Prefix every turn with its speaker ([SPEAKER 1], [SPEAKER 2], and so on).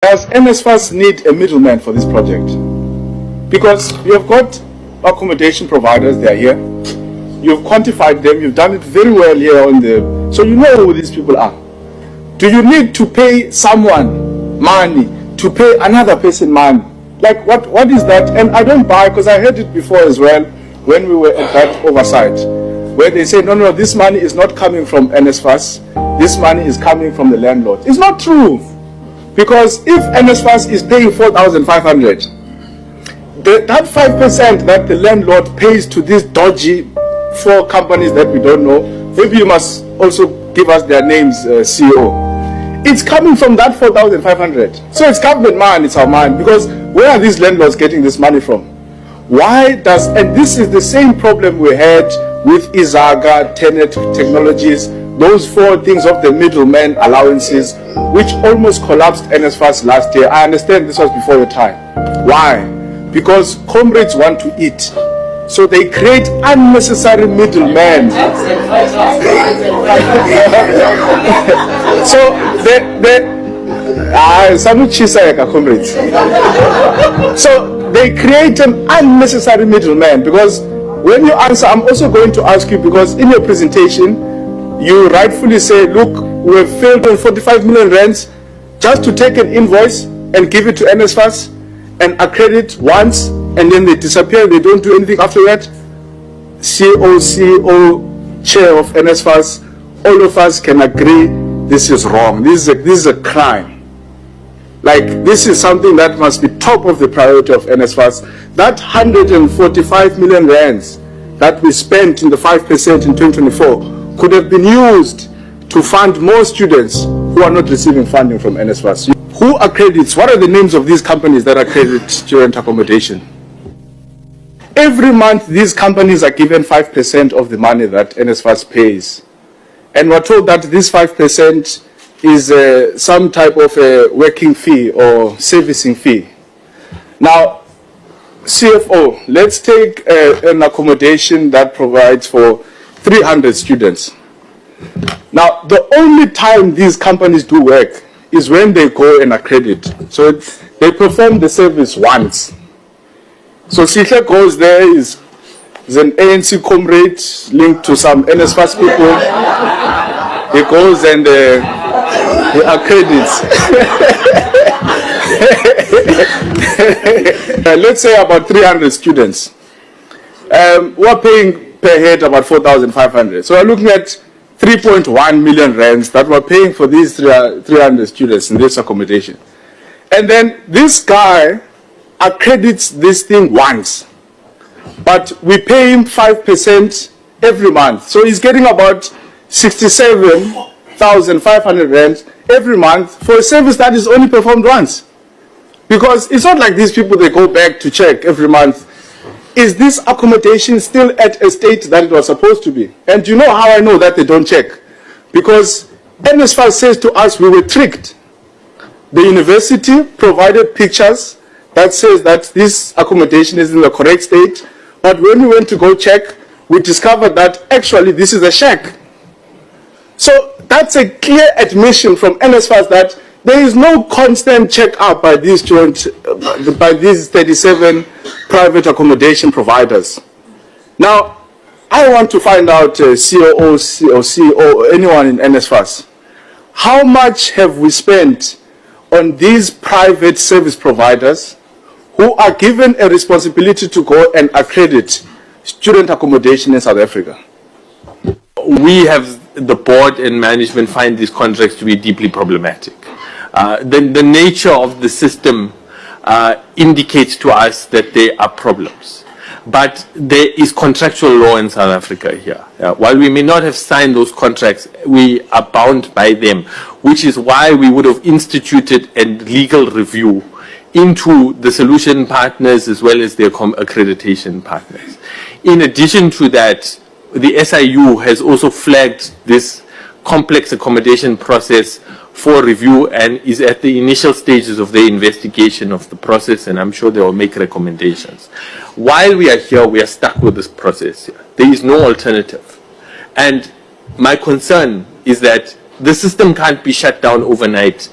[SPEAKER 1] Does NSFAS need a middleman for this project? Because you have got accommodation providers, they are here. You've quantified them, you've done it very well here on the... So you know who these people are. Do you need to pay someone money to pay another person money? Like what is that? And I don't buy, because I heard it before as well when we were at that oversight, where they say, no, this money is not coming from NSFAS, this money is coming from the landlord. It's not true. Because if NSFAS is paying 4,500, that 5% that the landlord pays to these dodgy 4 companies that we don't know, maybe you must also give us their names, CEO. It's coming from that 4,500. So it's government money, it's our money. Because where are these landlords getting this money from? Why does, and this is the same problem we had with Izaga, Tenet Technologies, those 4 things of the middleman allowances, which almost collapsed NSFAS last year. I understand this was before your time. Why? Because comrades want to eat. So they create unnecessary middlemen. So so they create an unnecessary middleman. Because when you answer, I'm also going to ask you, because in your presentation, you rightfully say, look, we have failed on 45 million rands just to take an invoice and give it to NSFAS and accredit once, and then they disappear, they don't do anything after that. CEO, chair of NSFAS, all of us can agree this is wrong. This is a crime. Like, this is something that must be top of the priority of NSFAS. That 145 million rands that we spent in the 5% in 2024 could have been used to fund more students who are not receiving funding from NSFAS. Who accredits? What are the names of these companies that accredit student accommodation? Every month, these companies are given 5% of the money that NSFAS pays. And we're told that this 5% is some type of a working fee or servicing fee. Now, CFO, let's take an accommodation that provides for 300 students. Now, the only time these companies do work is when they go and accredit. So they perform the service once. So Sihle goes there, is an ANC comrade linked to some NSFAS people. He goes and he accredits. Let's say about 300 students. We're paying per head about 4,500. So we're looking at 3.1 million rands that we're paying for these 300 students in this accommodation. And then this guy accredits this thing once, but we pay him 5% every month. So he's getting about 67,500 rands every month for a service that is only performed once. Because it's not like these people, they go back to check every month. Is this accommodation still at a state that it was supposed to be? And you know how I know that they don't check? Because NSFAS says to us, we were tricked. The university provided pictures that says that this accommodation is in the correct state. But when we went to go check, we discovered that actually this is a shack. So that's a clear admission from NSFAS that there is no constant check-up by these 37 private accommodation providers. Now, I want to find out, COO or CEO, anyone in NSFAS, how much have we spent on these private service providers who are given a responsibility to go and accredit student accommodation in South Africa?
[SPEAKER 2] We have, the board and management, find these contracts to be deeply problematic. The nature of the system indicates to us that there are problems. But there is contractual law in South Africa here. While we may not have signed those contracts, we are bound by them, which is why we would have instituted a legal review into the solution partners as well as their accreditation partners. In addition to that, the SIU has also flagged this complex accommodation process for review and is at the initial stages of the investigation of the process, and I'm sure they will make recommendations. While we are here, we are stuck with this process here. There is no alternative. And my concern is that the system can't be shut down overnight.